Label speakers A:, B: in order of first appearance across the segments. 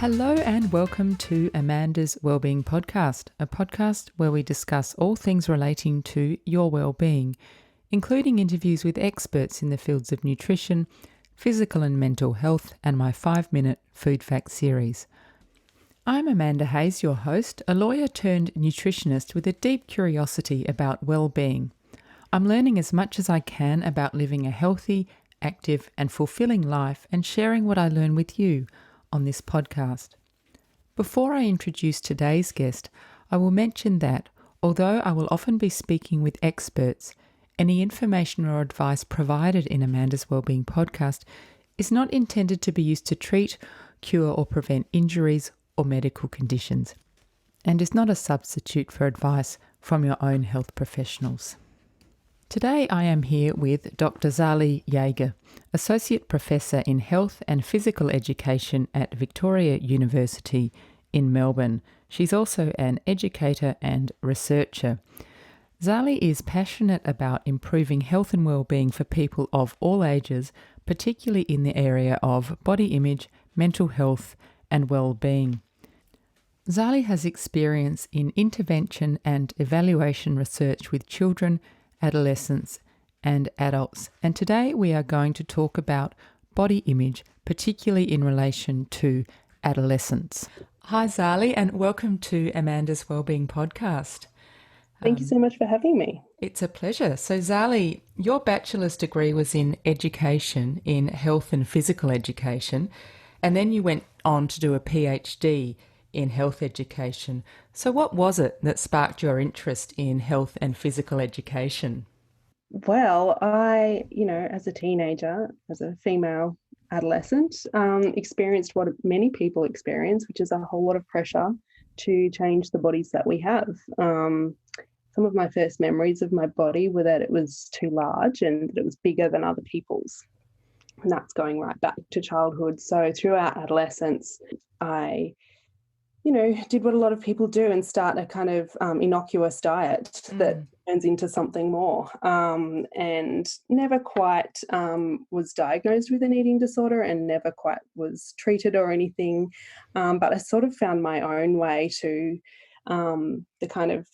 A: Hello and welcome to Amanda's Wellbeing Podcast, a podcast where we discuss all things relating to your well-being, including interviews with experts in the fields of nutrition, physical and mental health, and my 5-minute Food Facts series. I'm Amanda Hayes, your host, a lawyer turned nutritionist with a deep curiosity about well-being. I'm learning as much as I can about living a healthy, active and fulfilling life and sharing what I learn with you on this podcast. Before I introduce today's guest, I will mention that, although I will often be speaking with experts, any information or advice provided in Amanda's Wellbeing Podcast is not intended to be used to treat, cure or prevent injuries or medical conditions, and is not a substitute for advice from your own health professionals. Today I am here with Dr Zali Yager, Associate Professor in Health and Physical Education at Victoria University in Melbourne. She's also an educator and researcher. Zali is passionate about improving health and well-being for people of all ages, particularly in the area of body image, mental health and well-being. Zali has experience in intervention and evaluation research with children, adolescents and adults. And today we are going to talk about body image, particularly in relation to adolescence. Hi Zali, and welcome to Amanda's Wellbeing Podcast.
B: Thank you so much for having me.
A: It's a pleasure. So Zali, your bachelor's degree was in education, in health and physical education, and then you went on to do a PhD in health education. So what was it that sparked your interest in health and physical education?
B: Well, as a teenager, as a female adolescent, experienced what many people experience, which is a whole lot of pressure to change the bodies that we have. Some of my first memories of my body were that it was too large and that it was bigger than other people's. And that's going right back to childhood. So throughout adolescence, I did what a lot of people do and start a kind of innocuous diet that turns into something more, and never quite was diagnosed with an eating disorder and never quite was treated or anything. But I sort of found my own way to the kind of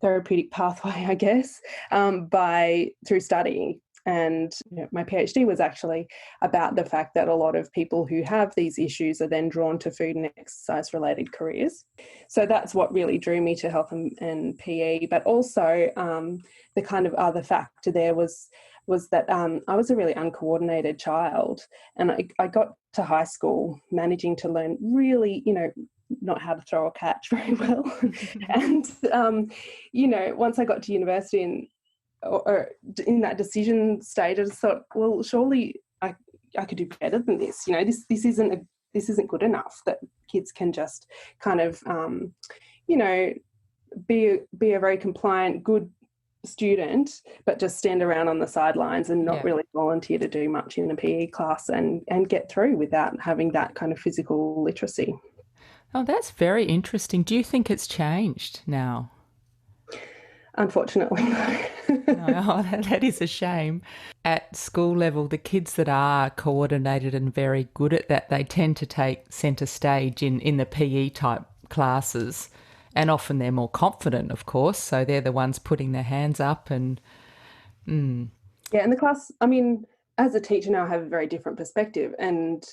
B: therapeutic pathway, I guess, through studying. And my PhD was actually about the fact that a lot of people who have these issues are then drawn to food and exercise related careers. So that's what really drew me to health and PE. But also the kind of other factor there was that I was a really uncoordinated child, and I got to high school managing to learn really, not how to throw a catch very well. And, once I got to university or in that decision stage, I just thought, well, surely I could do better than this. This isn't good enough, that kids can just kind of, be a very compliant, good student, but just stand around on the sidelines and not really volunteer to do much in a PE class and get through without having that kind of physical literacy.
A: Oh, that's very interesting. Do you think it's changed now?
B: Unfortunately,
A: no. That is a shame. At school level, the kids that are coordinated and very good at that, they tend to take centre stage in the PE type classes, and often they're more confident, of course, so they're the ones putting their hands up and...
B: Yeah, in the class, as a teacher now, I have a very different perspective, and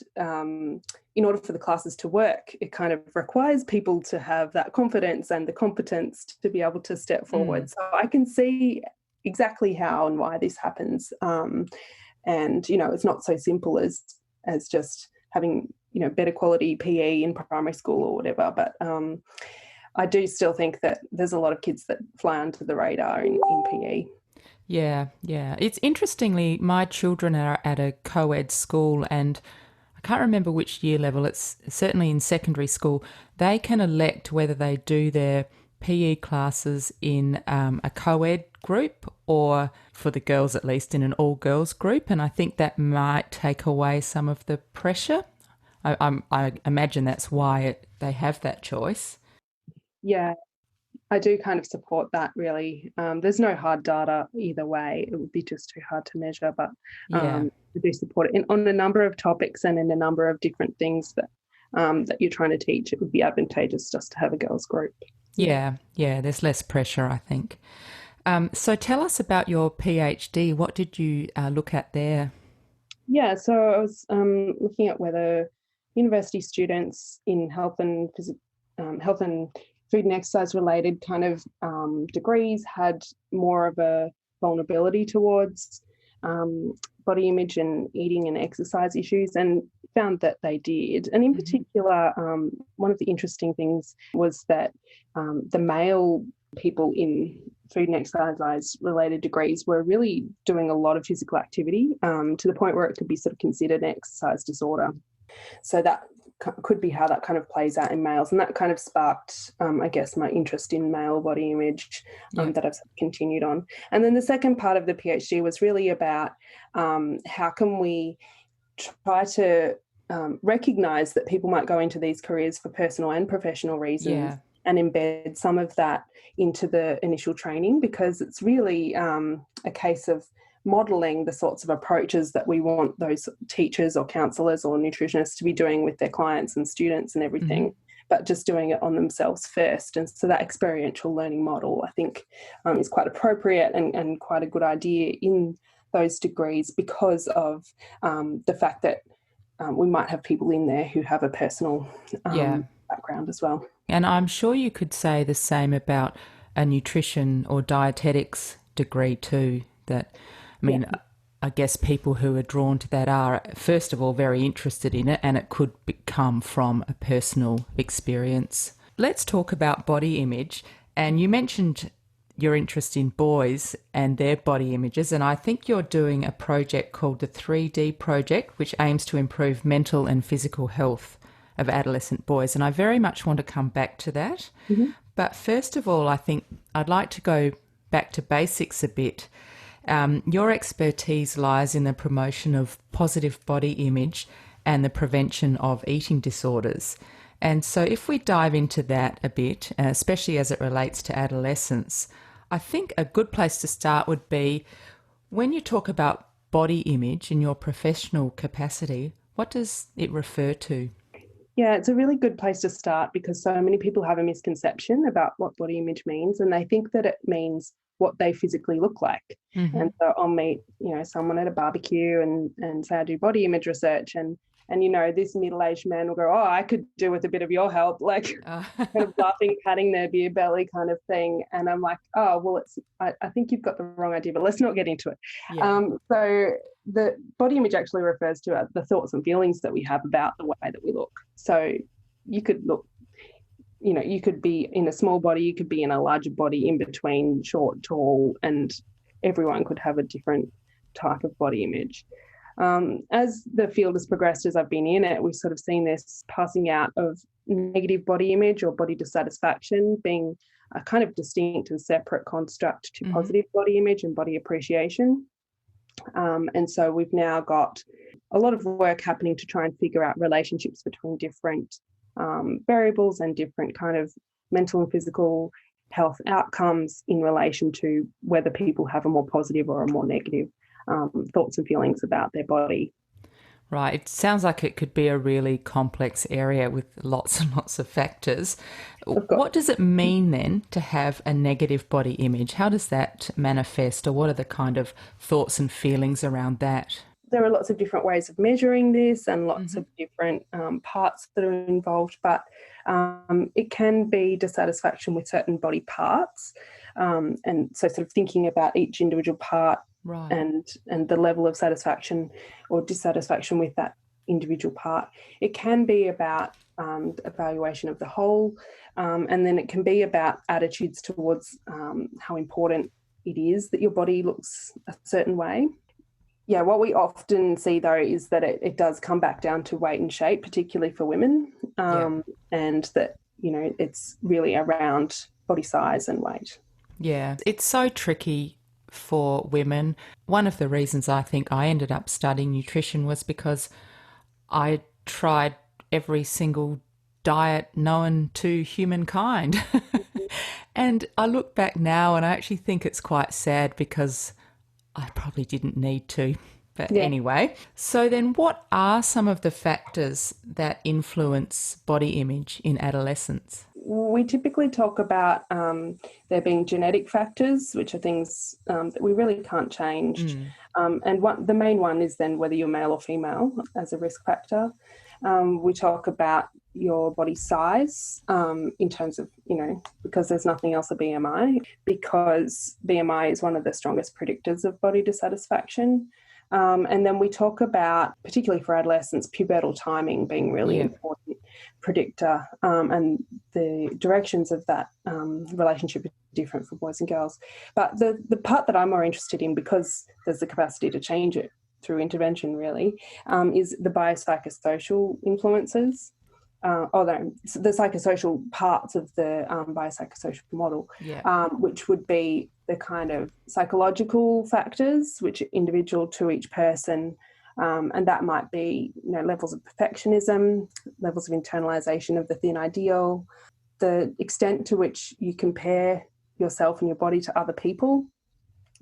B: in order for the classes to work, it kind of requires people to have that confidence and the competence to be able to step forward. So I can see exactly how and why this happens, and it's not so simple as just having better quality PE in primary school or whatever. But I do still think that there's a lot of kids that fly under the radar in PE.
A: Yeah. It's interestingly, my children are at a co-ed school, and I can't remember which year level, it's certainly in secondary school. They can elect whether they do their PE classes in a co-ed group or, for the girls at least, in an all-girls group. And I think that might take away some of the pressure. I imagine that's why they have that choice.
B: Yeah. I do kind of support that, really. There's no hard data either way. It would be just too hard to measure, but I do support it on a number of topics and in a number of different things that that you're trying to teach, it would be advantageous just to have a girls group.
A: Yeah, there's less pressure, I think. So tell us about your PhD. What did you look at there?
B: Yeah, so I was looking at whether university students in health and food and exercise related kind of degrees had more of a vulnerability towards body image and eating and exercise issues, and found that they did. And in particular, one of the interesting things was that the male people in food and exercise related degrees were really doing a lot of physical activity, to the point where it could be sort of considered an exercise disorder. So that could be how that kind of plays out in males, and that kind of sparked, I guess, my interest in male body image that I've continued on. And then the second part of the PhD was really about how can we try to recognise that people might go into these careers for personal and professional reasons, and embed some of that into the initial training, because it's really a case of modelling the sorts of approaches that we want those teachers or counsellors or nutritionists to be doing with their clients and students and everything, but just doing it on themselves first. And so that experiential learning model, I think, is quite appropriate and quite a good idea in those degrees, because of the fact that we might have people in there who have a personal background as well.
A: And I'm sure you could say the same about a nutrition or dietetics degree too, that, I mean, I guess people who are drawn to that are, first of all, very interested in it, and it could come from a personal experience. Let's talk about body image. And you mentioned your interest in boys and their body images, and I think you're doing a project called the 3D Project, which aims to improve mental and physical health of adolescent boys. And I very much want to come back to that. But first of all, I think I'd like to go back to basics a bit. Your expertise lies in the promotion of positive body image and the prevention of eating disorders. And so if we dive into that a bit, especially as it relates to adolescence, I think a good place to start would be, when you talk about body image in your professional capacity, what does it refer to?
B: Yeah, it's a really good place to start, because so many people have a misconception about what body image means, and they think that it means what they physically look like. And so I'll meet, someone at a barbecue and say I do body image research, and this middle-aged man will go, oh, I could do with a bit of your help, like kind of laughing, patting their beer belly kind of thing. And I'm like, oh, well, I think you've got the wrong idea, but let's not get into it. So the body image actually refers to the thoughts and feelings that we have about the way that we look. So you could look, you could be in a small body, you could be in a larger body, in between, short, tall, and everyone could have a different type of body image. As the field has progressed, as I've been in it, we've sort of seen this passing out of negative body image or body dissatisfaction being a kind of distinct and separate construct to positive body image and body appreciation. And so we've now got a lot of work happening to try and figure out relationships between different variables and different kind of mental and physical health outcomes in relation to whether people have a more positive or a more negative thoughts and feelings about their body.
A: Right. It sounds like it could be a really complex area with lots and lots of factors. What does it mean then to have a negative body image? How does that manifest, or what are the kind of thoughts and feelings around that?
B: There are lots of different ways of measuring this and lots of different parts that are involved, but it can be dissatisfaction with certain body parts. And so sort of thinking about each individual part, right, and the level of satisfaction or dissatisfaction with that individual part. It can be about evaluation of the whole, and then it can be about attitudes towards how important it is that your body looks a certain way. Yeah, what we often see, though, is that it does come back down to weight and shape, particularly for women, and that, it's really around body size and weight.
A: Yeah, it's so tricky for women. One of the reasons I think I ended up studying nutrition was because I tried every single diet known to humankind. And I look back now and I actually think it's quite sad, because I probably didn't need to But anyway, so then what are some of the factors that influence body image in adolescence?
B: We typically talk about there being genetic factors, which are things that we really can't change. And the main one is then whether you're male or female as a risk factor. We talk about your body size in terms of, because there's nothing else a BMI, because BMI is one of the strongest predictors of body dissatisfaction. And then we talk about, particularly for adolescents, pubertal timing being really important predictor, and the directions of that relationship are different for boys and girls. But the part that I'm more interested in, because there's the capacity to change it through intervention really, is the biopsychosocial influences. The psychosocial parts of the biopsychosocial model, which would be the kind of psychological factors which are individual to each person, and that might be levels of perfectionism, levels of internalization of the thin ideal, the extent to which you compare yourself and your body to other people.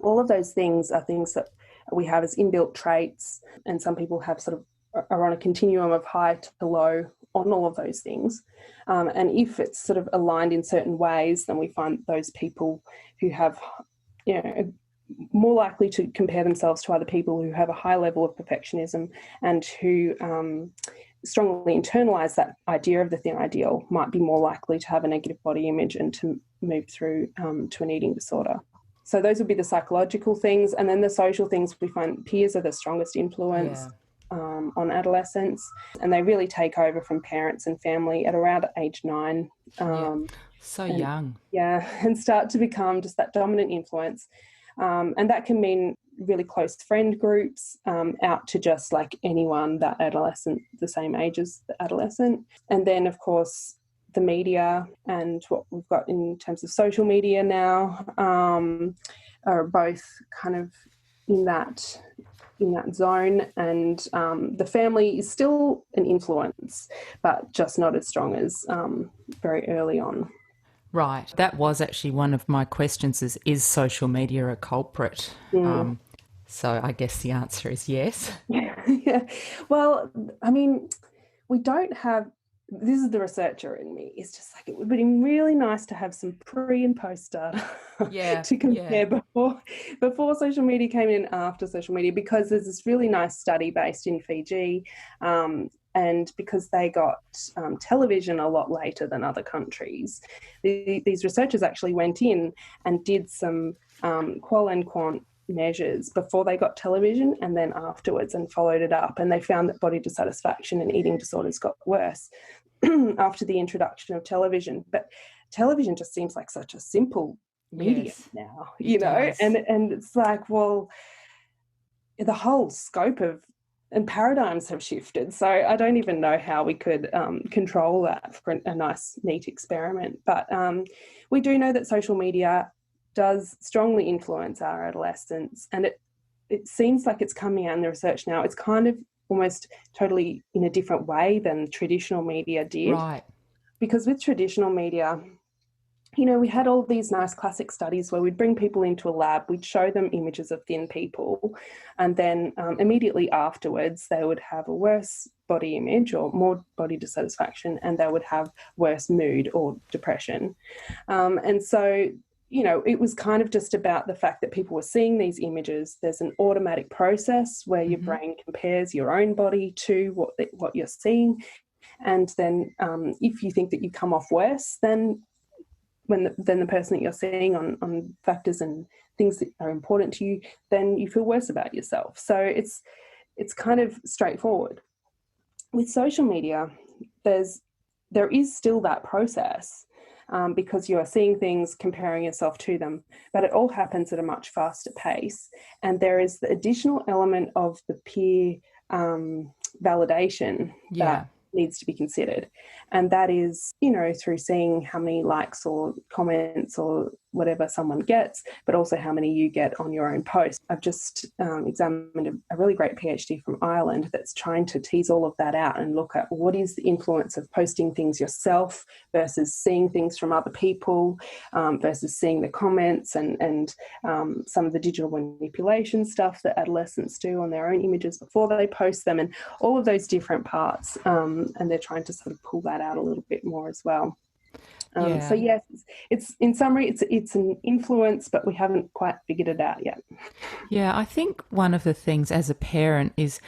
B: All of those things are things that we have as inbuilt traits, and some people have are on a continuum of high to low on all of those things. And if it's sort of aligned in certain ways, then we find those people who have, more likely to compare themselves to other people who have a high level of perfectionism and who strongly internalise that idea of the thin ideal might be more likely to have a negative body image and to move through to an eating disorder. So those would be the psychological things. And then the social things, we find peers are the strongest influence on adolescence, and they really take over from parents and family at around age 9.
A: Young.
B: Yeah, and start to become just that dominant influence. And that can mean really close friend groups, out to just like anyone that adolescent, the same age as the adolescent. And then, of course, the media and what we've got in terms of social media now are both kind of in that zone, and the family is still an influence, but just not as strong as very early on.
A: Right. That was actually one of my questions, is social media a culprit? So I guess the answer is yes.
B: Yeah. Well, I mean, we don't have, this is the researcher in me, it's just like, it would be really nice to have some pre and post data to compare before social media came in, after social media, because there's this really nice study based in Fiji, and because they got television a lot later than other countries, these researchers actually went in and did some qual and quant measures before they got television and then afterwards, and followed it up, and they found that body dissatisfaction and eating disorders got worse after the introduction of television. But television just seems like such a simple medium now, and it's like, well, the whole scope of and paradigms have shifted, so I don't even know how we could control that for a nice, neat experiment. But we do know that social media does strongly influence our adolescence, and it seems like it's coming out in the research now. It's kind of almost totally in a different way than traditional media did.
A: Right.
B: Because with traditional media, we had all these nice classic studies where we'd bring people into a lab, we'd show them images of thin people, and then immediately afterwards they would have a worse body image or more body dissatisfaction, and they would have worse mood or depression. And so it was kind of just about the fact that people were seeing these images. There's an automatic process where your brain compares your own body to what you're seeing. And then if you think that you come off worse than the person that you're seeing on factors and things that are important to you, then you feel worse about yourself. So it's kind of straightforward. With social media, there is still that process, because you are seeing things, comparing yourself to them, but it all happens at a much faster pace. And there is the additional element of the peer validation that needs to be considered. And that is, through seeing how many likes or comments or whatever someone gets, but also how many you get on your own post. I've just examined a really great PhD from Ireland that's trying to tease all of that out and look at what is the influence of posting things yourself versus seeing things from other people, versus seeing the comments and some of the digital manipulation stuff that adolescents do on their own images before they post them, and all of those different parts. And they're trying to sort of pull that out a little bit more as well. So yes, it's in summary, it's an influence, but we haven't quite figured it out yet.
A: Yeah, I think one of the things as a parent is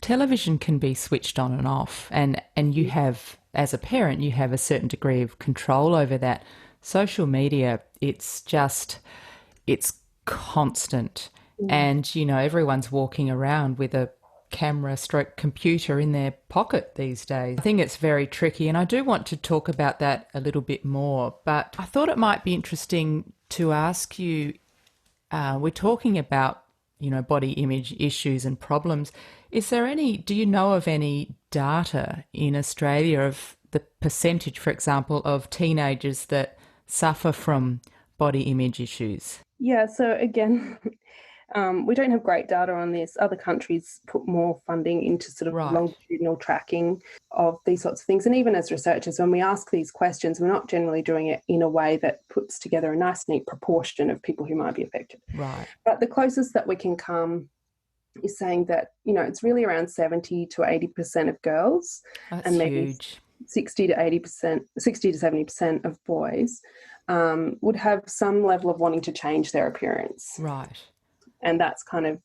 A: television can be switched on and off, and you have, as a parent, you have a certain degree of control over that. Social media, it's constant, and everyone's walking around with a camera stroke computer in their pocket these days. I think it's very tricky, and I do want to talk about that a little bit more, but I thought it might be interesting to ask you, we're talking about body image issues and problems. Do you know of any data in Australia of the percentage, for example, of teenagers that suffer from body image issues?
B: Yeah, so again, we don't have great data on this. Other countries put more funding into sort of longitudinal tracking of these sorts of things. And even as researchers, when we ask these questions, we're not generally doing it in a way that puts together a nice, neat proportion of people who might be affected.
A: Right.
B: But the closest that we can come is saying that, it's really around 70 to 80% of girls.
A: That's
B: and maybe
A: huge.
B: 60 to 70% of boys would have some level of wanting to change their appearance.
A: Right.
B: And that's kind of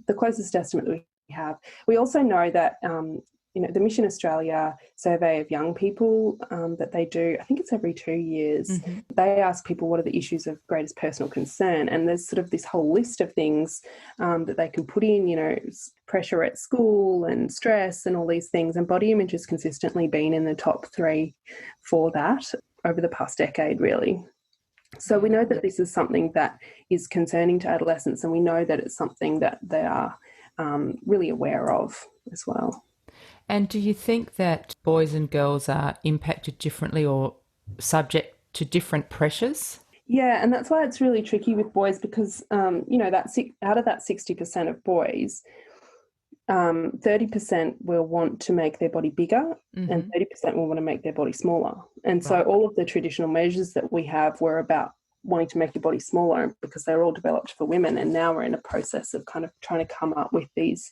B: the closest estimate that we have. We also know that, the Mission Australia survey of young people that they do, I think it's every 2 years, they ask people what are the issues of greatest personal concern. And there's sort of this whole list of things that they can put in, pressure at school and stress and all these things. And body image has consistently been in the top 3 for that over the past decade, really. So we know that this is something that is concerning to adolescents, and we know that it's something that they are really aware of as well.
A: And do you think that boys and girls are impacted differently or subject to different pressures?
B: Yeah, and that's why it's really tricky with boys because, out of that 60% of boys, 30% will want to make their body bigger and 30% will want to make their body smaller. And so all of the traditional measures that we have were about wanting to make your body smaller because they're all developed for women. And now we're in a process of kind of trying to come up with these,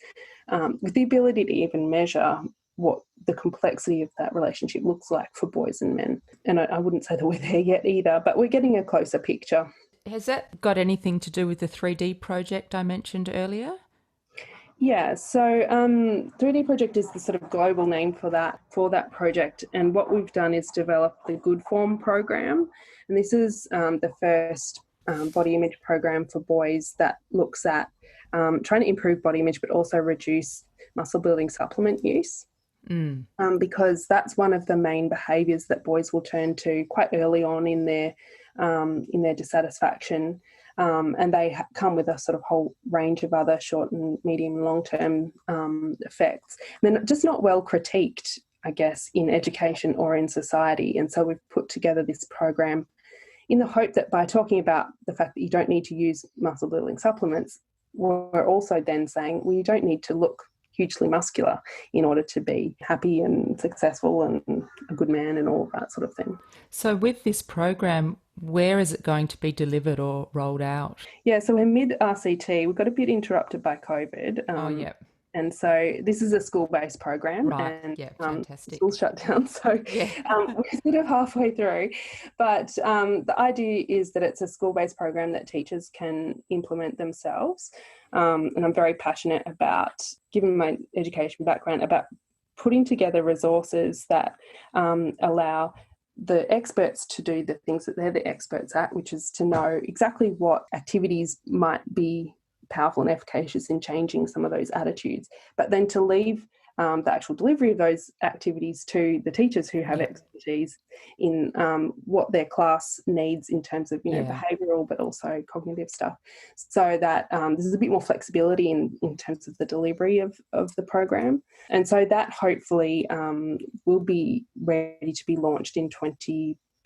B: with the ability to even measure what the complexity of that relationship looks like for boys and men. And I wouldn't say that we're there yet either, but we're getting a closer picture.
A: Has that got anything to do with the 3D project I mentioned earlier?
B: Yeah, so 3D Project is the sort of global name for that project. And what we've done is develop the Good Form program. And this is the first body image program for boys that looks at trying to improve body image, but also reduce muscle building supplement use. Because that's one of the main behaviours that boys will turn to quite early on in their dissatisfaction. And they come with a sort of whole range of other short and medium and long-term effects. And they're just not well critiqued, I guess, in education or in society. And so we've put together this program in the hope that by talking about the fact that you don't need to use muscle building supplements, we're also then saying, well, you don't need to look hugely muscular in order to be happy and successful and a good man and all of that sort of thing.
A: So with this program, where is it going to be delivered or rolled out?
B: Yeah, so we're mid-RCT. We got a bit interrupted by COVID. And so this is a school-based program.
A: Right,
B: and
A: fantastic.
B: School's shut down, so we're sort of halfway through. But the idea is that it's a school-based program that teachers can implement themselves. And I'm very passionate about, given my education background, about putting together resources that allow the experts to do the things that they're the experts at, which is to know exactly what activities might be powerful and efficacious in changing some of those attitudes, but then to leave the actual delivery of those activities to the teachers who have expertise in what their class needs in terms of, behavioural but also cognitive stuff, so that there's a bit more flexibility in terms of the delivery of the program. And so that hopefully will be ready to be launched in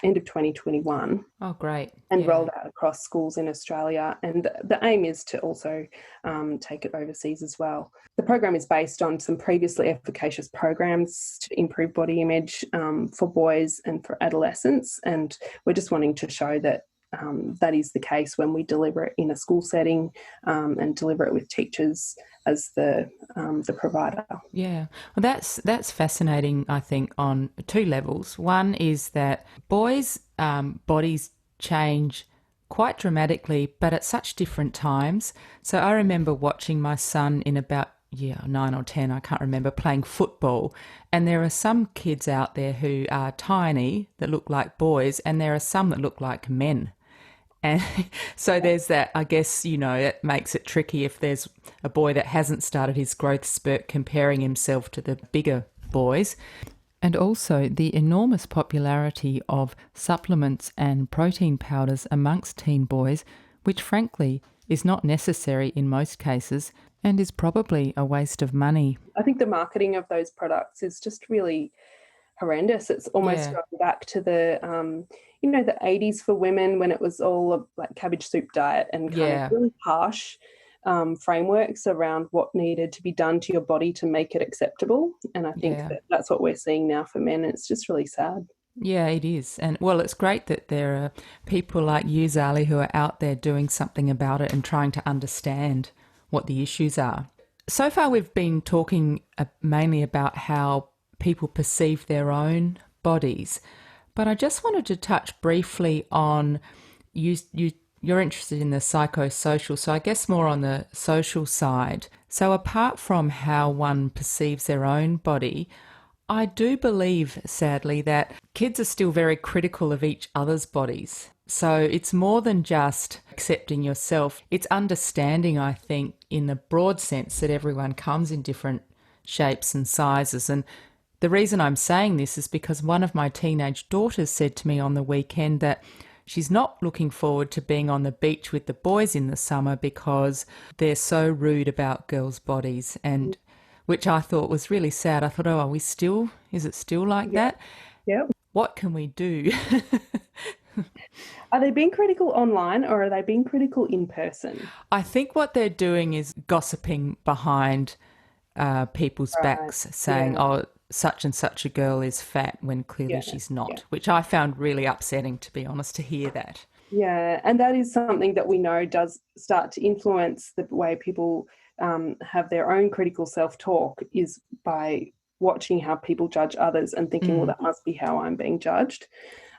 B: end of 2021.
A: Oh, great.
B: And rolled out across schools in Australia. And the aim is to also take it overseas as well. The program is based on some previously efficacious programs to improve body image for boys and for adolescents. And we're just wanting to show that that is the case when we deliver it in a school setting and deliver it with teachers as the provider.
A: Yeah, well, that's fascinating, I think, on two levels. One is that boys' bodies change quite dramatically, but at such different times. So I remember watching my son in about 9 or 10, I can't remember, playing football. And there are some kids out there who are tiny that look like boys, and there are some that look like men. And so there's that, I guess, it makes it tricky if there's a boy that hasn't started his growth spurt comparing himself to the bigger boys. And also the enormous popularity of supplements and protein powders amongst teen boys, which frankly is not necessary in most cases and is probably a waste of money.
B: I think the marketing of those products is just really horrendous. It's almost going back to the the 80s for women, when it was all like cabbage soup diet and kind of really harsh frameworks around what needed to be done to your body to make it acceptable. And I think that's what we're seeing now for men. It's just really sad.
A: Yeah, it is. And well, it's great that there are people like you, Zali, who are out there doing something about it and trying to understand what the issues are. So far, we've been talking mainly about how people perceive their own bodies. But I just wanted to touch briefly on you're interested in the psychosocial, so I guess more on the social side. So apart from how one perceives their own body, I do believe, sadly, that kids are still very critical of each other's bodies. So it's more than just accepting yourself. It's understanding, I think, in the broad sense that everyone comes in different shapes and sizes. And the reason I'm saying this is because one of my teenage daughters said to me on the weekend that she's not looking forward to being on the beach with the boys in the summer because they're so rude about girls' bodies, and which I thought was really sad. I thought, is it still like that?
B: Yeah.
A: What can we do?
B: Are they being critical online or are they being critical in person?
A: I think what they're doing is gossiping behind people's backs, saying, such and such a girl is fat when clearly she's not, which I found really upsetting, to be honest, to hear that.
B: Yeah, and that is something that we know does start to influence the way people have their own critical self-talk, is by watching how people judge others and thinking, well, that must be how I'm being judged.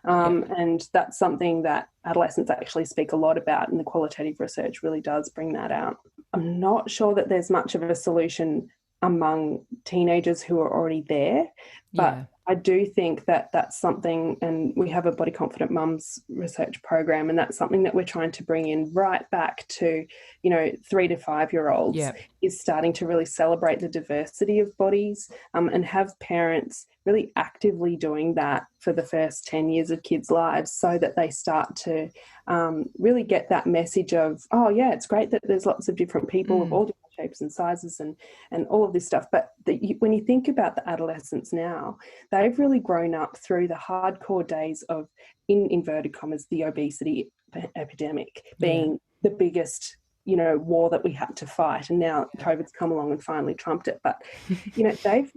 B: And that's something that adolescents actually speak a lot about, and the qualitative research really does bring that out. I'm not sure that there's much of a solution among teenagers who are already there, but I do think that that's something, and we have a Body Confident Mums research program, and that's something that we're trying to bring in right back to, 3 to 5 year olds, is starting to really celebrate the diversity of bodies and have parents really actively doing that for the first 10 years of kids' lives, so that they start to really get that message of, it's great that there's lots of different people of all different shapes and sizes and all of this stuff. But when you think about the adolescents now, they've really grown up through the hardcore days of, in inverted commas, the obesity epidemic being the biggest, war that we had to fight. And now COVID's come along and finally trumped it. But, they've,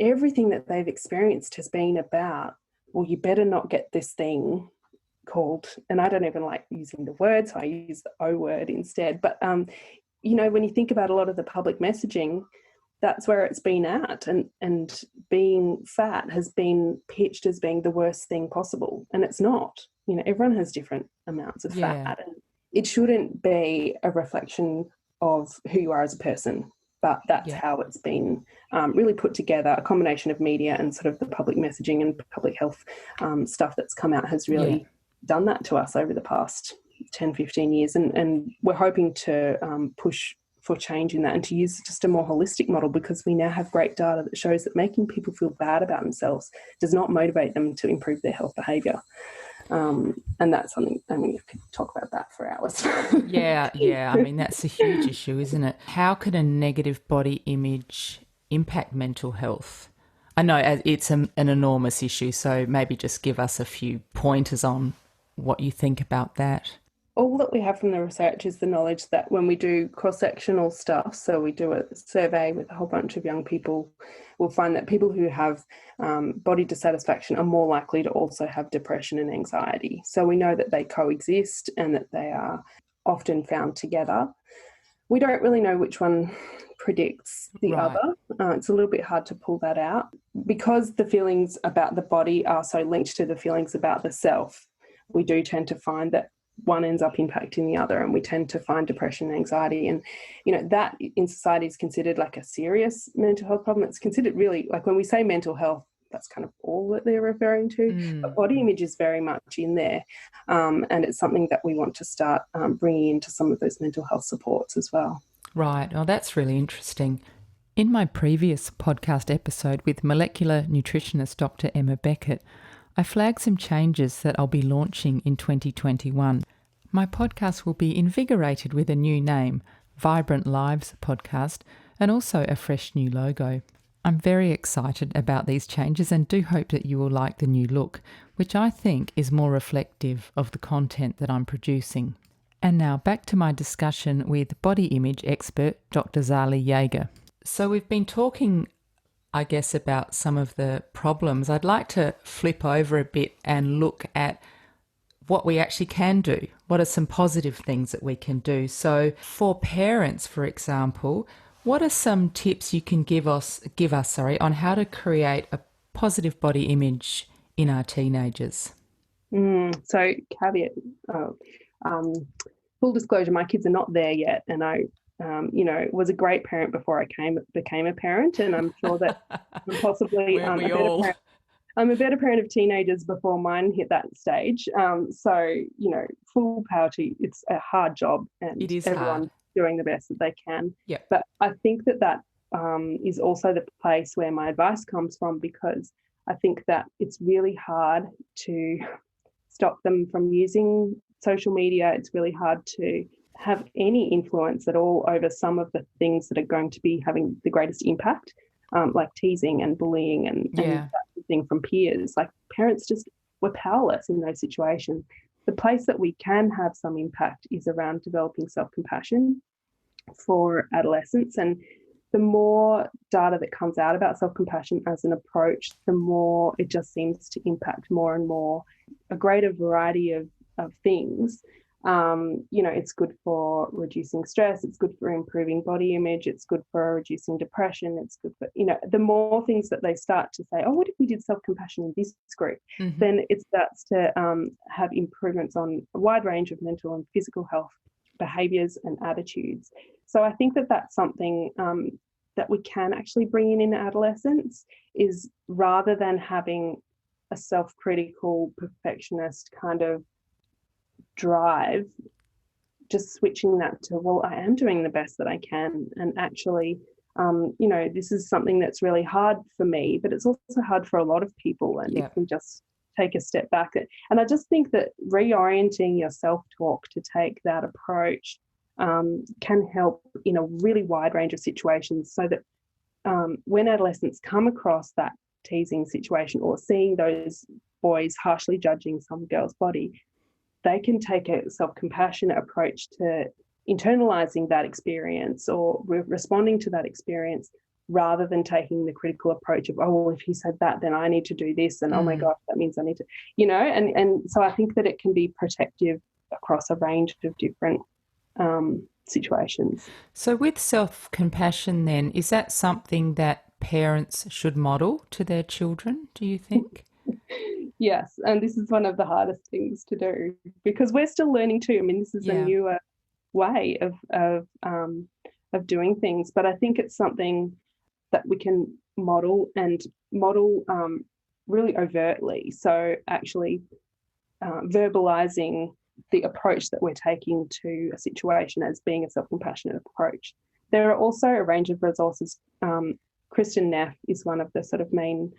B: everything that they've experienced has been about, well, you better not get this thing called, and I don't even like using the word, so I use the O word instead. But, when you think about a lot of the public messaging, that's where it's been at. And being fat has been pitched as being the worst thing possible. And it's not. Everyone has different amounts of fat. And it shouldn't be a reflection of who you are as a person. But that's how it's been really put together. A combination of media and sort of the public messaging and public health stuff that's come out has really done that to us over the past 10, 15 years. And we're hoping to push for changing that and to use just a more holistic model, because we now have great data that shows that making people feel bad about themselves does not motivate them to improve their health behaviour. And that's something, I mean, you could talk about that for hours.
A: Yeah. I mean, that's a huge issue, isn't it? How can a negative body image impact mental health? I know it's an enormous issue, so maybe just give us a few pointers on what you think about that.
B: All that we have from the research is the knowledge that when we do cross-sectional stuff, so we do a survey with a whole bunch of young people, we'll find that people who have body dissatisfaction are more likely to also have depression and anxiety. So we know that they coexist and that they are often found together. We don't really know which one predicts the other. It's a little bit hard to pull that out. Because the feelings about the body are so linked to the feelings about the self, we do tend to find that one ends up impacting the other, and we tend to find depression and anxiety. And, that in society is considered like a serious mental health problem. It's considered really, like when we say mental health, that's kind of all that they're referring to. But body image is very much in there. And it's something that we want to start bringing into some of those mental health supports as well.
A: Right. Oh, that's really interesting. In my previous podcast episode with molecular nutritionist Dr. Emma Beckett, I flagged some changes that I'll be launching in 2021. My podcast will be invigorated with a new name, Vibrant Lives Podcast, and also a fresh new logo. I'm very excited about these changes and do hope that you will like the new look, which I think is more reflective of the content that I'm producing. And now back to my discussion with body image expert Dr. Zali Yager. So we've been talking, I guess, about some of the problems. I'd like to flip over a bit and look at what we actually can do. What are some positive things that we can do? So for parents, for example, what are some tips you can give us, on how to create a positive body image in our teenagers?
B: So caveat, full disclosure, my kids are not there yet, and I was a great parent before I became a parent, and I'm sure that I'm possibly I'm a better parent of teenagers before mine hit that stage. So, full power to you. It's a hard job, and
A: it is
B: everyone's
A: hard.
B: Doing the best that they can.
A: Yep.
B: But I think that is also the place where my advice comes from, because I think that it's really hard to stop them from using social media. It's really hard to have any influence at all over some of the things that are going to be having the greatest impact, like teasing and bullying and that thing from peers. Like parents we're powerless in those situations. The place that we can have some impact is around developing self-compassion for adolescents. And the more data that comes out about self-compassion as an approach, the more it just seems to impact more and more a greater variety of things. It's good for reducing stress, it's good for improving body image, it's good for reducing depression, it's good for, the more things that they start to say, oh, what if we did self-compassion in this group? Mm-hmm. Then it starts to have improvements on a wide range of mental and physical health behaviours and attitudes. So I think that that's something that we can actually bring in adolescence, is rather than having a self-critical perfectionist kind of drive, just switching that to, well, I am doing the best that I can, and actually this is something that's really hard for me, but it's also hard for a lot of people. And if we just take a step back, and I just think that reorienting your self-talk to take that approach can help in a really wide range of situations, so that when adolescents come across that teasing situation or seeing those boys harshly judging some girl's body, they can take a self-compassionate approach to internalizing that experience or responding to that experience, rather than taking the critical approach of, oh, well, if he said that, then I need to do this, and oh my gosh, that means I need to, and so I think that it can be protective across a range of different situations.
A: So with self-compassion then, is that something that parents should model to their children, do you think?
B: Yes, and this is one of the hardest things to do, because we're still learning too. I mean, this is a newer way of doing things, but I think it's something that we can model really overtly. So actually verbalizing the approach that we're taking to a situation as being a self-compassionate approach. There are also a range of resources. Kristen Neff is one of the sort of main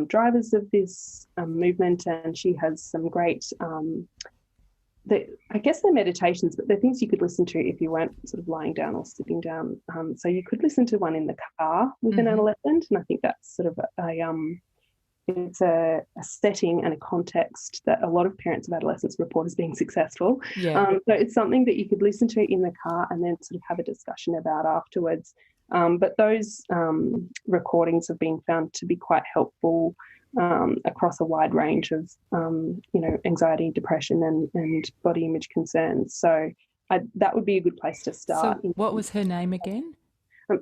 B: drivers of this movement, and she has some great, I guess they're meditations, but they're things you could listen to if you weren't sort of lying down or sitting down. So you could listen to one in the car with an adolescent, and I think that's sort of it's a setting and a context that a lot of parents of adolescents report as being successful.
A: Yeah.
B: So it's something that you could listen to in the car and then sort of have a discussion about afterwards. But those recordings have been found to be quite helpful across a wide range of, anxiety, depression and body image concerns. So that would be a good place to start.
A: So what was her name again?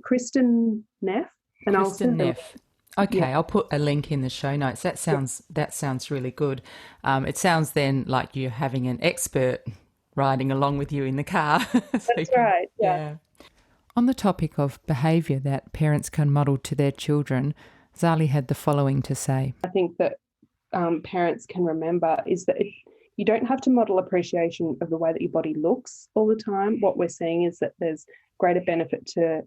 B: Kristen Neff. And
A: Kristen Neff. Okay,
B: yeah.
A: I'll put a link in the show notes. That sounds really good. It sounds then like you're having an expert riding along with you in the car.
B: That's right. Yeah.
A: On the topic of behaviour that parents can model to their children, Zali had the following to say.
B: I think that parents can remember is that you don't have to model appreciation of the way that your body looks all the time. What we're seeing is that there's greater benefit to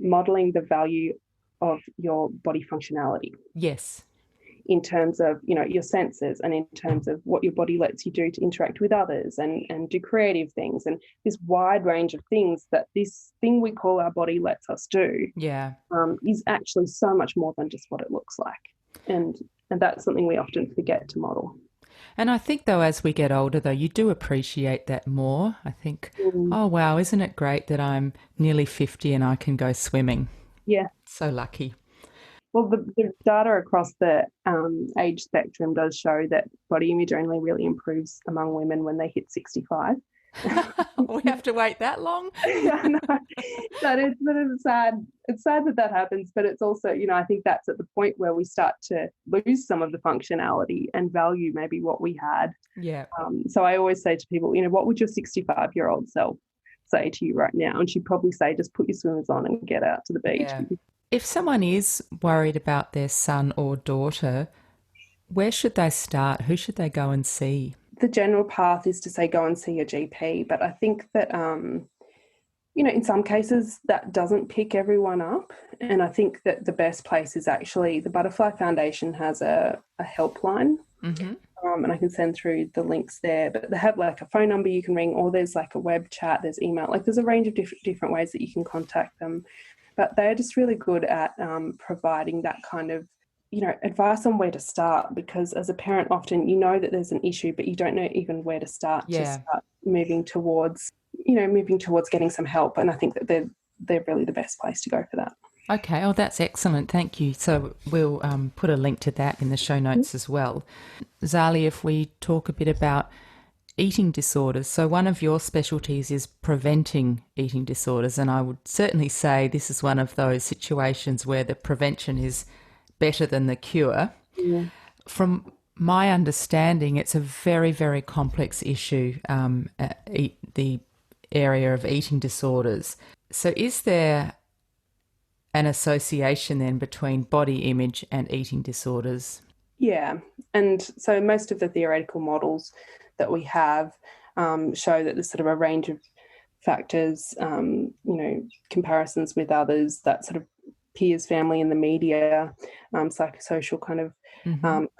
B: modelling the value of your body functionality.
A: Yes.
B: In terms of, your senses and in terms of what your body lets you do to interact with others and do creative things and this wide range of things that this thing we call our body lets us do is actually so much more than just what it looks like. And that's something we often forget to model.
A: And I think, though, as we get older, though, you do appreciate that more. I think, oh, wow, isn't it great that I'm nearly 50 and I can go swimming?
B: Yeah.
A: So lucky.
B: Well, the data across the age spectrum does show that body image only really improves among women when they hit 65.
A: We have to wait that long?
B: Yeah, no. That is sort of sad. It's sad that happens, but it's also, I think that's at the point where we start to lose some of the functionality and value maybe what we had.
A: Yeah.
B: So I always say to people, what would your 65-year-old self say to you right now? And she'd probably say, just put your swimmers on and get out to the beach.
A: Yeah. If someone is worried about their son or daughter, where should they start? Who should they go and see?
B: The general path is to say go and see your GP, but I think that, in some cases that doesn't pick everyone up. And I think that the best place is actually the Butterfly Foundation has a helpline. Mm-hmm. And I can send through the links there, but they have like a phone number you can ring, or there's like a web chat, there's email, like there's a range of different ways that you can contact them. But they're just really good at providing that kind of, advice on where to start, because as a parent, often that there's an issue, but you don't know even where to start to start moving towards getting some help. And I think that they're really the best place to go for that.
A: Okay, oh, that's excellent. Thank you. So we'll put a link to that in the show notes as well. Zali, if we talk a bit about eating disorders. So one of your specialties is preventing eating disorders, and I would certainly say this is one of those situations where the prevention is better than the cure. Yeah. From my understanding, it's a very, very complex issue, the area of eating disorders. So is there an association then between body image and eating disorders?
B: Yeah, and so most of the theoretical models that we have show that there's sort of a range of factors, comparisons with others, that sort of peers, family and the media, psychosocial kind of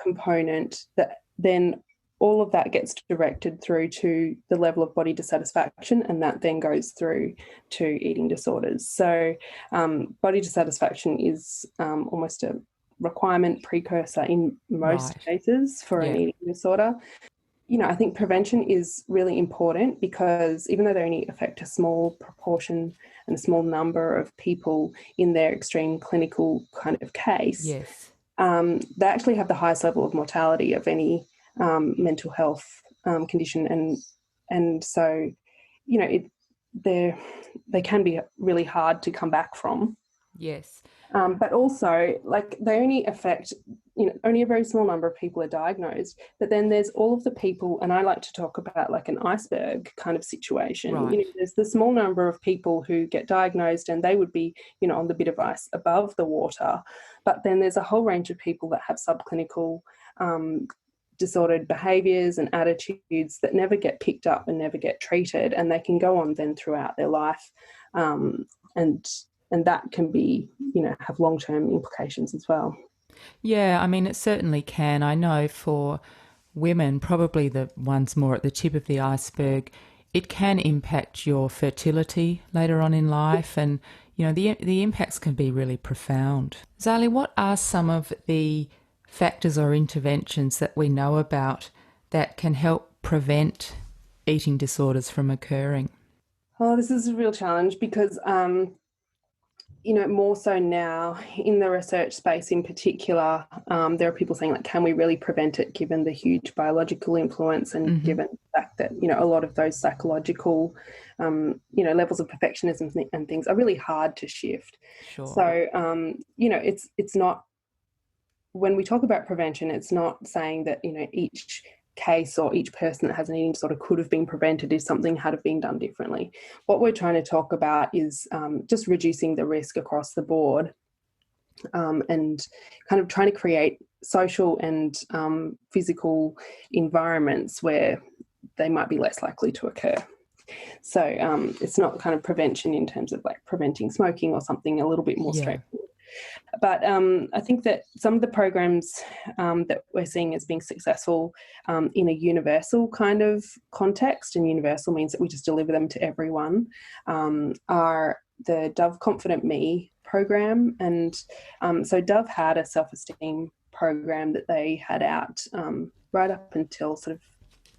B: component, that then all of that gets directed through to the level of body dissatisfaction, and that then goes through to eating disorders. So body dissatisfaction is almost a requirement precursor in most cases for an eating disorder. I think prevention is really important, because even though they only affect a small proportion and a small number of people in their extreme clinical kind of case, they actually have the highest level of mortality of any mental health condition. And so, they can be really hard to come back from.
A: Yes.
B: But also, like, they only affect, only a very small number of people are diagnosed. But then there's all of the people, and I like to talk about like an iceberg kind of situation.
A: Right.
B: There's the small number of people who get diagnosed, and they would be, on the bit of ice above the water. But then there's a whole range of people that have subclinical disordered behaviours and attitudes that never get picked up and never get treated, and they can go on then throughout their life and that can be, have long-term implications as well.
A: Yeah, I mean, it certainly can. I know for women, probably the ones more at the tip of the iceberg, it can impact your fertility later on in life, and the impacts can be really profound. Zali, what are some of the factors or interventions that we know about that can help prevent eating disorders from occurring?
B: Oh, this is a real challenge because more so now in the research space in particular, there are people saying, like, can we really prevent it given the huge biological influence and given the fact that, a lot of those psychological, levels of perfectionism and things are really hard to shift.
A: Sure.
B: So, it's not, when we talk about prevention, it's not saying that, each case or each person that has an eating disorder could have been prevented if something had have been done differently. What we're trying to talk about is just reducing the risk across the board, and kind of trying to create social and physical environments where they might be less likely to occur. So it's not kind of prevention in terms of like preventing smoking or something a little bit more straightforward. But I think that some of the programs that we're seeing as being successful in a universal kind of context, and universal means that we just deliver them to everyone, are the Dove Confident Me program. And so Dove had a self-esteem program that they had out right up until sort of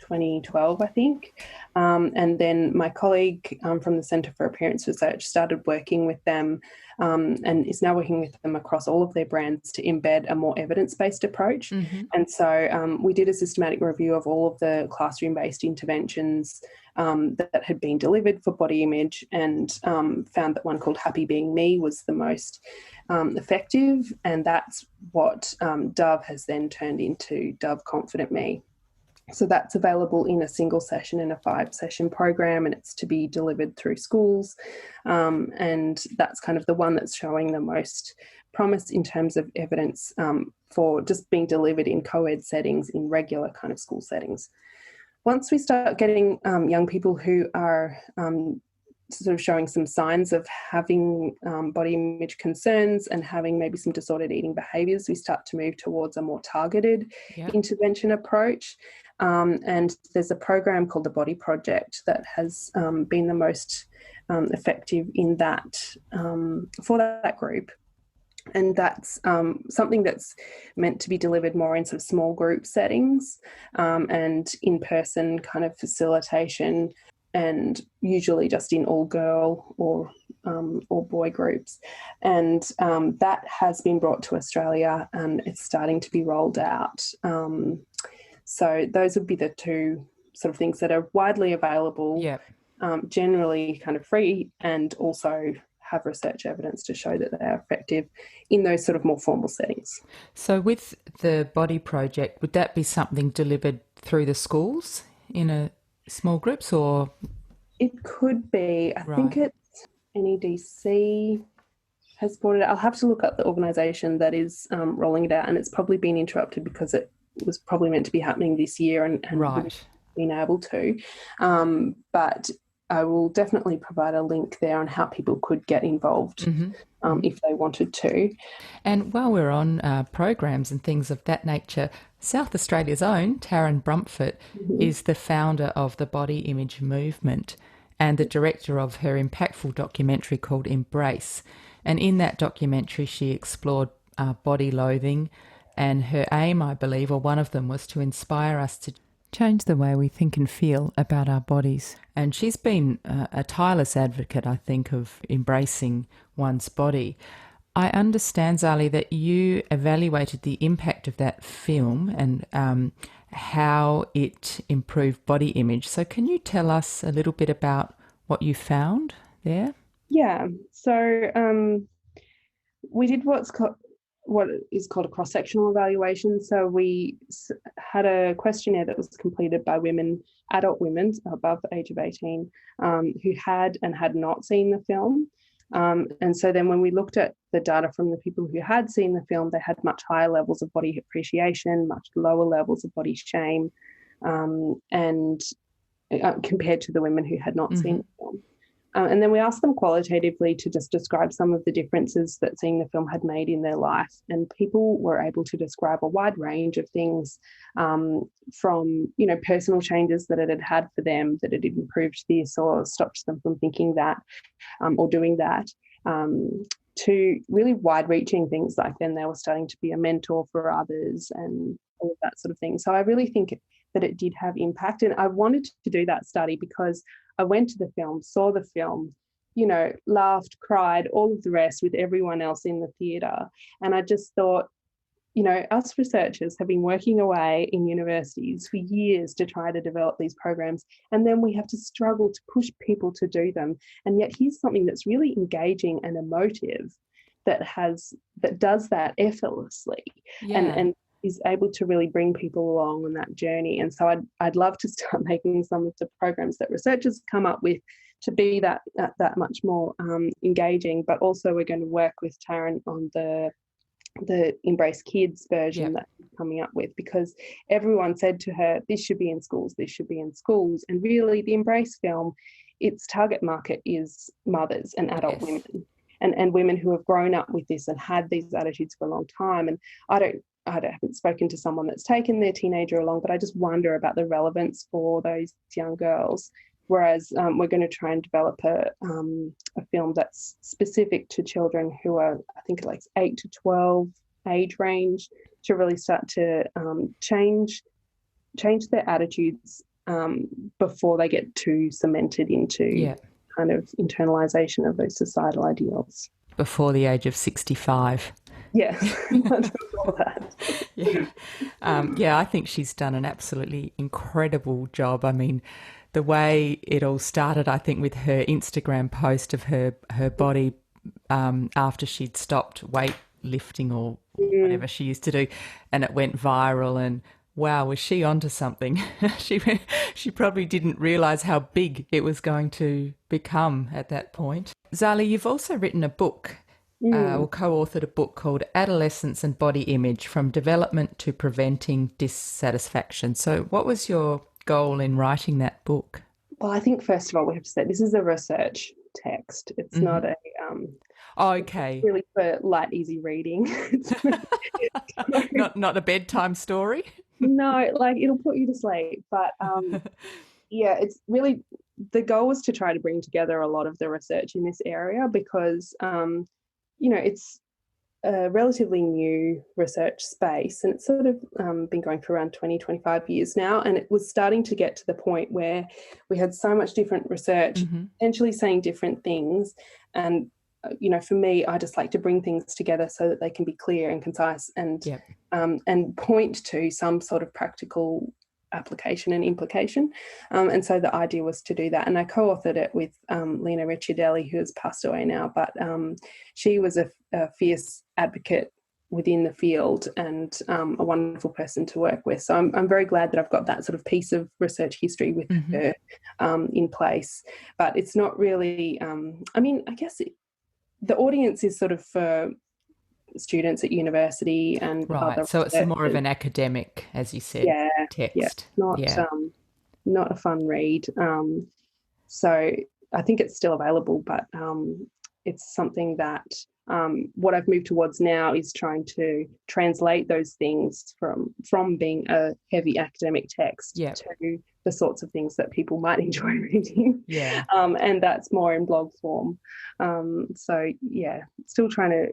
B: 2012, I think. And then my colleague from the Centre for Appearance Research started working with them and is now working with them across all of their brands to embed a more evidence-based approach. And so we did a systematic review of all of the classroom-based interventions that had been delivered for body image, and found that one called Happy Being Me was the most effective, and that's what Dove has then turned into Dove Confident Me. So that's available in a single session in a 5-session program, and it's to be delivered through schools. And that's kind of the one that's showing the most promise in terms of evidence for just being delivered in co-ed settings, in regular kind of school settings. Once we start getting young people who are sort of showing some signs of having body image concerns and having maybe some disordered eating behaviours, we start to move towards a more targeted intervention approach. And there's a program called the Body Project that has been the most effective in that for that group. And that's something that's meant to be delivered more in sort of small group settings and in-person kind of facilitation, and usually just in all girl or boy groups. And that has been brought to Australia and it's starting to be rolled out. So those would be the two sort of things that are widely available, generally kind of free, and also have research evidence to show that they are effective in those sort of more formal settings.
A: So with the Body Project, would that be something delivered through the schools in a small groups, or?
B: It could be. I think it's NEDC has brought it out. I'll have to look up the organisation that is rolling it out, and it's probably been interrupted because it was probably meant to be happening this year and been able to. But I will definitely provide a link there on how people could get involved if they wanted to.
A: And while we're on programs and things of that nature, South Australia's own Taryn Brumford is the founder of the Body Image Movement and the director of her impactful documentary called Embrace. And in that documentary, she explored body loathing, and her aim, I believe, or one of them, was to inspire us to change the way we think and feel about our bodies. And she's been a tireless advocate, I think, of embracing one's body. I understand, Zali, that you evaluated the impact of that film and how it improved body image. So can you tell us a little bit about what you found there?
B: Yeah. So we did what is called a cross-sectional evaluation. So we had a questionnaire that was completed by women, adult women above the age of 18, who had and had not seen the film. And so then when we looked at the data from the people who had seen the film, they had much higher levels of body appreciation, much lower levels of body shame, and compared to the women who had not seen the film. And then we asked them qualitatively to just describe some of the differences that seeing the film had made in their life. And people were able to describe a wide range of things, from, personal changes that it had had for them, that it had improved this or stopped them from thinking that or doing that, to really wide-reaching things like then they were starting to be a mentor for others and all of that sort of thing. So I really think that it did have impact. And I wanted to do that study because I went to the film, saw the film, laughed, cried, all of the rest with everyone else in the theatre. And I just thought, us researchers have been working away in universities for years to try to develop these programs, and then we have to struggle to push people to do them. And yet here's something that's really engaging and emotive that does that effortlessly, and is able to really bring people along on that journey. And so I'd love to start making some of the programs that researchers come up with to be that much more engaging. But also we're going to work with Taryn on the Embrace Kids version that she's coming up with, because everyone said to her, this should be in schools, and really the Embrace film, its target market is mothers and adult women and women who have grown up with this and had these attitudes for a long time. And I haven't spoken to someone that's taken their teenager along, but I just wonder about the relevance for those young girls. Whereas we're going to try and develop a film that's specific to children who are, I think, like 8 to 12 age range, to really start to change their attitudes before they get too cemented into kind of internalisation of those societal ideals.
A: Before the age of 65.
B: Yes, before that.
A: I think she's done an absolutely incredible job. I mean, the way it all started, I think, with her Instagram post of her body after she'd stopped weightlifting or whatever she used to do, and it went viral. And wow, was she onto something? She probably didn't realise how big it was going to become at that point. Zali, you've also written a book, or co-authored a book called Adolescence and Body Image: From Development to Preventing Dissatisfaction. So what was your goal in writing that book?
B: Well, I think first of all we have to say this is a research text. It's not a
A: okay,
B: really for light, easy reading.
A: not a bedtime story.
B: No, like it'll put you to sleep. But it's really, the goal was to try to bring together a lot of the research in this area, because it's a relatively new research space, and it's sort of been going for around 20-25 years now, and it was starting to get to the point where we had so much different research potentially saying different things. And for me, I just like to bring things together so that they can be clear and concise and point to some sort of practical application and implication. And so the idea was to do that. And I co-authored it with Lena Ricciardelli, who has passed away now, but she was a fierce advocate within the field and a wonderful person to work with. So I'm very glad that I've got that sort of piece of research history with her in place. But it's not really, I guess the audience is sort of for students at university and
A: right. So it's more of an academic, as you said, text.
B: Not a fun read. So I think it's still available, but it's something that what I've moved towards now is trying to translate those things from being a heavy academic text to the sorts of things that people might enjoy reading. And that's more in blog form. Still trying to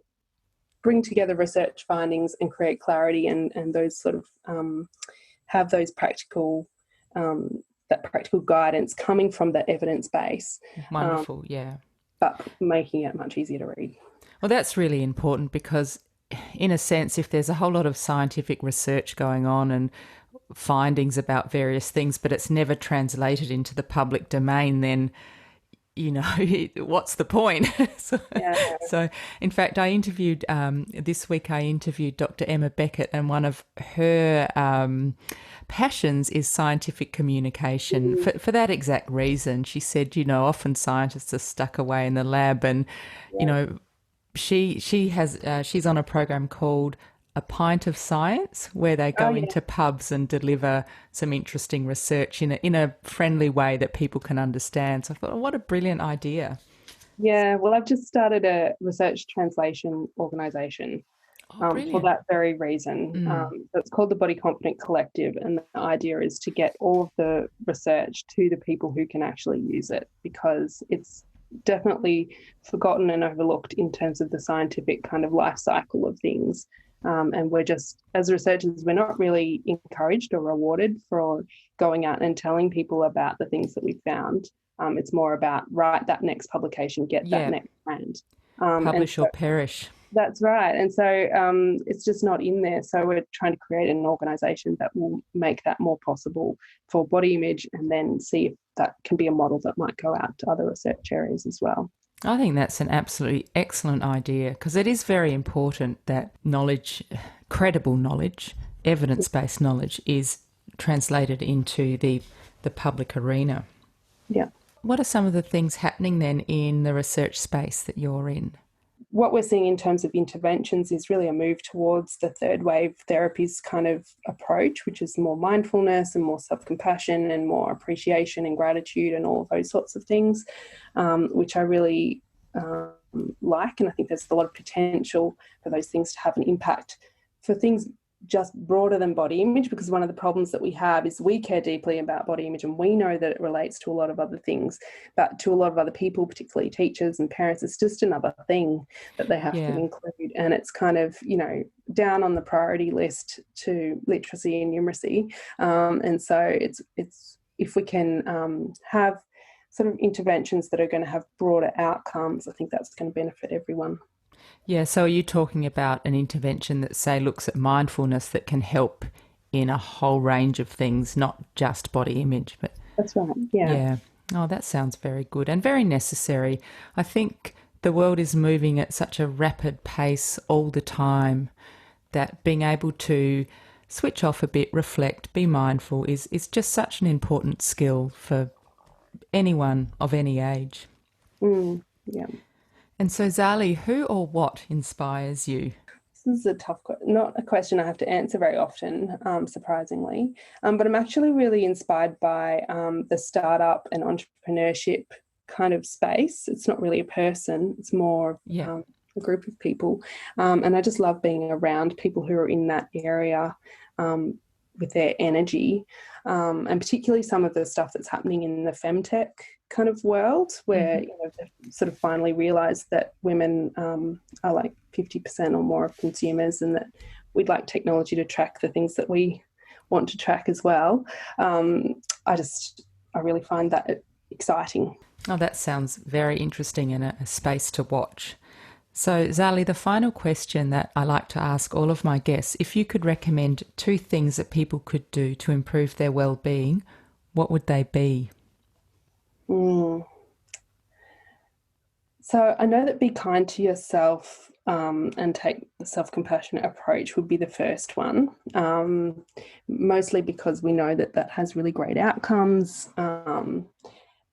B: bring together research findings and create clarity and those sort of have those practical guidance coming from that evidence base.
A: Wonderful,
B: but making it much easier to read.
A: Well, that's really important, because in a sense, if there's a whole lot of scientific research going on and findings about various things, but it's never translated into the public domain, then what's the point? So in fact, I interviewed this week Dr. Emma Beckett, and one of her passions is scientific communication. For that exact reason, she said, often scientists are stuck away in the lab, and she's on a program called A Pint of Science, where they
B: Oh
A: go
B: yeah.
A: into pubs and deliver some interesting research in a friendly way that people can understand. So I thought, oh, what a brilliant idea.
B: Yeah, well, I've just started a research translation organisation
A: Oh,
B: for
A: brilliant.
B: that very reason.
A: Mm.
B: So it's called the Body Confident Collective, and the idea is to get all of the research to the people who can actually use it, because it's definitely forgotten and overlooked in terms of the scientific kind of life cycle of things. And we're just, as researchers, we're not really encouraged or rewarded for going out and telling people about the things that we found. It's more about write that next publication, get that
A: Yeah,
B: next grant. And
A: publish
B: so
A: or perish.
B: that's right. And so it's just not in there. So we're trying to create an organisation that will make that more possible for body image, and then see if that can be a model that might go out to other research areas as well.
A: I think that's an absolutely excellent idea, because it is very important that knowledge, credible knowledge, evidence-based knowledge, is translated into the public arena.
B: Yeah.
A: What are some of the things happening then in the research space that you're in?
B: What we're seeing in terms of interventions is really a move towards the third wave therapies kind of approach, which is more mindfulness and more self-compassion and more appreciation and gratitude and all of those sorts of things, which I really like. And I think there's a lot of potential for those things to have an impact for things just broader than body image, because one of the problems that we have is we care deeply about body image, and we know that it relates to a lot of other things, but to a lot of other people, particularly teachers and parents, it's just another thing that they have to
A: Yeah.
B: include, and it's kind of, you know, down on the priority list to literacy and numeracy. And so it's if we can have sort of interventions that are going to have broader outcomes, I think that's going to benefit everyone.
A: Yeah, so are you talking about an intervention that, say, looks at mindfulness that can help in a whole range of things, not just body image, but
B: That's right. Yeah.
A: yeah. Oh, that sounds very good and very necessary. I think the world is moving at such a rapid pace all the time that being able to switch off a bit, reflect, be mindful is just such an important skill for anyone of any age.
B: Yeah.
A: And so, Zali, who or what inspires you?
B: This is a tough, not a question I have to answer very often, surprisingly. But I'm actually really inspired by the startup and entrepreneurship kind of space. It's not really a person; it's more
A: Yeah.
B: a group of people, and I just love being around people who are in that area with their energy, and particularly some of the stuff that's happening in the femtech kind of world, where you know, they've sort of finally realised that women are like 50% or more of consumers, and that we'd like technology to track the things that we want to track as well. I really find that exciting.
A: Oh, that sounds very interesting and a space to watch. So, Zali, the final question that I like to ask all of my guests, if you could recommend 2 things that people could do to improve their well-being, what would they be?
B: So I know that be kind to yourself and take the self-compassionate approach would be the first one, mostly because we know that that has really great outcomes.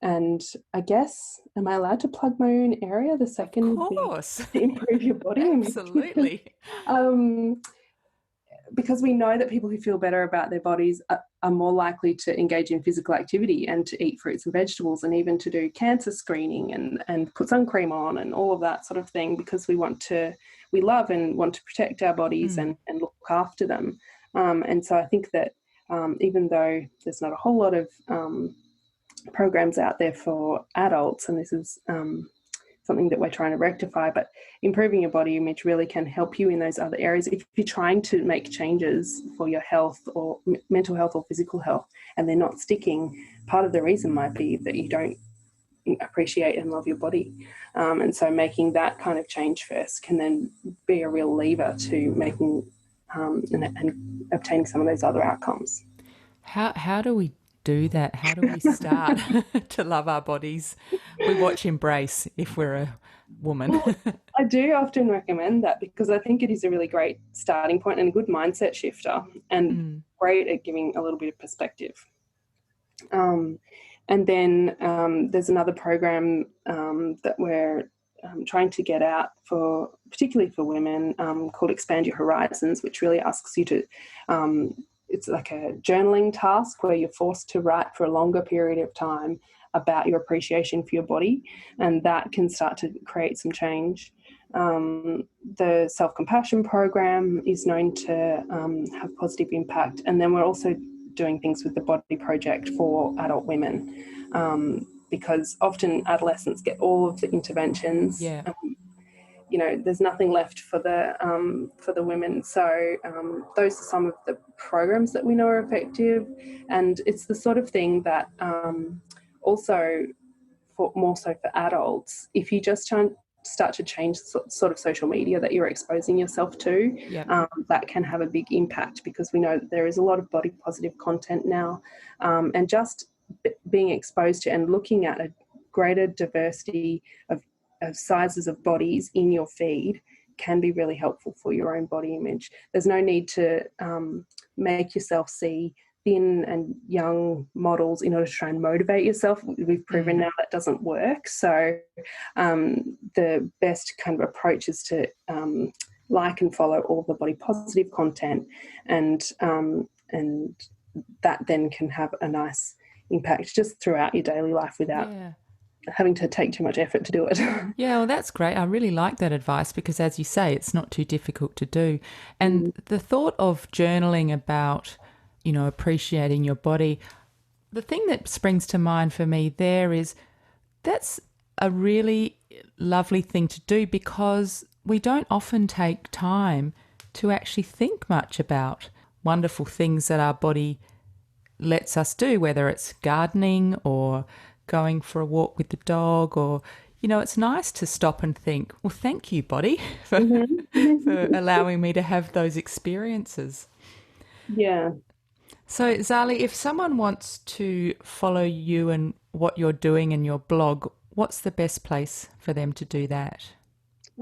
B: And I guess, am I allowed to plug my own area? The
A: Of
B: second would be
A: course.
B: to improve your body image.
A: Absolutely.
B: um, because we know that people who feel better about their bodies are more likely to engage in physical activity and to eat fruits and vegetables, and even to do cancer screening and put sun cream on and all of that sort of thing, because we love and want to protect our bodies and look after them. And so I think that even though there's not a whole lot of programs out there for adults, and this is something that we're trying to rectify, but improving your body image really can help you in those other areas. If you're trying to make changes for your health or mental health or physical health and they're not sticking, part of the reason might be that you don't appreciate and love your body. And so making that kind of change first can then be a real lever to making and obtaining some of those other outcomes.
A: How do we do that? How do we start to love our bodies? We watch Embrace if we're a woman.
B: Well, I do often recommend that, because I think it is a really great starting point and a good mindset shifter, and great at giving a little bit of perspective. And then there's another program that we're trying to get out for, particularly for women, called Expand Your Horizons, which really asks you to, it's like a journaling task where you're forced to write for a longer period of time about your appreciation for your body, and that can start to create some change. The Selfcompassion program is known to have positive impact, and then we're also doing things with the Body Project for adult women, because often adolescents get all of the interventions.
A: Yeah.
B: There's nothing left for the women. So those are some of the programs that we know are effective, and it's the sort of thing that also more so for adults, if you just start to change the sort of social media that you're exposing yourself to, that can have a big impact, because we know that there is a lot of body positive content now, and just being exposed to and looking at a greater diversity of sizes of bodies in your feed can be really helpful for your own body image. There's no need to make yourself see thin and young models in order to try and motivate yourself. We've proven now that doesn't work. So the best kind of approach is to like and follow all the body positive content, and that then can have a nice impact just throughout your daily life without having to take too much effort to do it.
A: Yeah, well, that's great. I really like that advice, because as you say, it's not too difficult to do. And the thought of journaling about, appreciating your body, the thing that springs to mind for me there is that's a really lovely thing to do, because we don't often take time to actually think much about wonderful things that our body lets us do, whether it's gardening or going for a walk with the dog, or, it's nice to stop and think, well, thank you, body, for allowing me to have those experiences.
B: Yeah.
A: So, Zali, if someone wants to follow you and what you're doing in your blog, what's the best place for them to do that?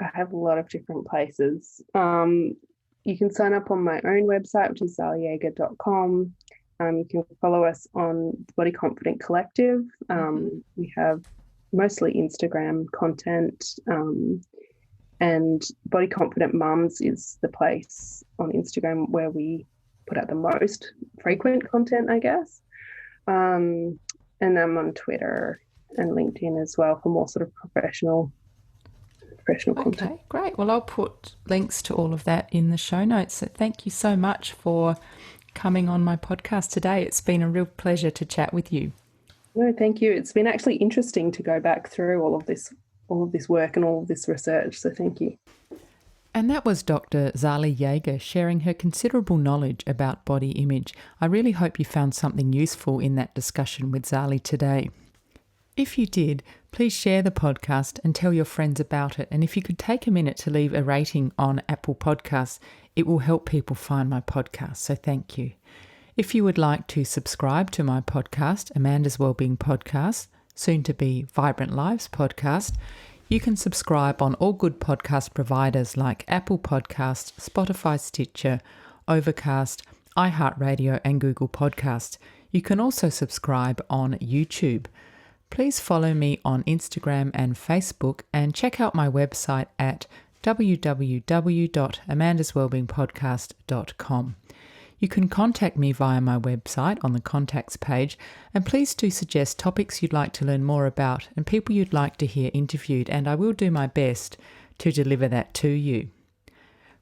B: I have a lot of different places. You can sign up on my own website, which is ZaliYager.com. You can follow us on Body Confident Collective. We have mostly Instagram content, and Body Confident Mums is the place on Instagram where we put out the most frequent content, I guess. And I'm on Twitter and LinkedIn as well for more sort of professional content.
A: Okay, great. Well, I'll put links to all of that in the show notes. So thank you so much for coming on my podcast today. It's been a real pleasure to chat with you.
B: No, thank you. It's been actually interesting to go back through all of this work and all of this research. So thank you.
A: And that was Dr. Zali Yager sharing her considerable knowledge about body image. I really hope you found something useful in that discussion with Zali today. If you did, please share the podcast and tell your friends about it. And if you could take a minute to leave a rating on Apple Podcasts, it will help people find my podcast. So thank you. If you would like to subscribe to my podcast, Amanda's Wellbeing Podcast, soon to be Vibrant Lives Podcast, you can subscribe on all good podcast providers like Apple Podcasts, Spotify, Stitcher, Overcast, iHeartRadio and Google Podcasts. You can also subscribe on YouTube. Please follow me on Instagram and Facebook, and check out my website at www.amandaswellbeingpodcast.com. You can contact me via my website on the contacts page, and please do suggest topics you'd like to learn more about and people you'd like to hear interviewed, and I will do my best to deliver that to you.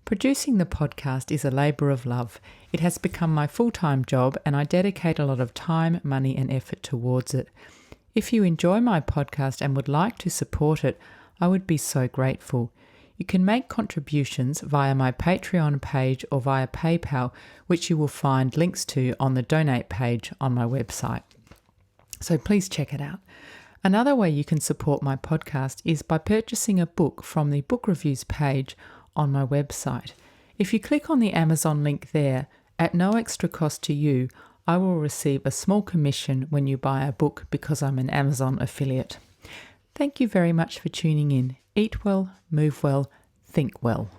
A: Producing the podcast is a labour of love. It has become my full-time job, and I dedicate a lot of time, money and effort towards it. If you enjoy my podcast and would like to support it, I would be so grateful. You can make contributions via my Patreon page or via PayPal, which you will find links to on the donate page on my website. So please check it out. Another way you can support my podcast is by purchasing a book from the book reviews page on my website. If you click on the Amazon link there, at no extra cost to you, I will receive a small commission when you buy a book because I'm an Amazon affiliate. Thank you very much for tuning in. Eat well, move well, think well.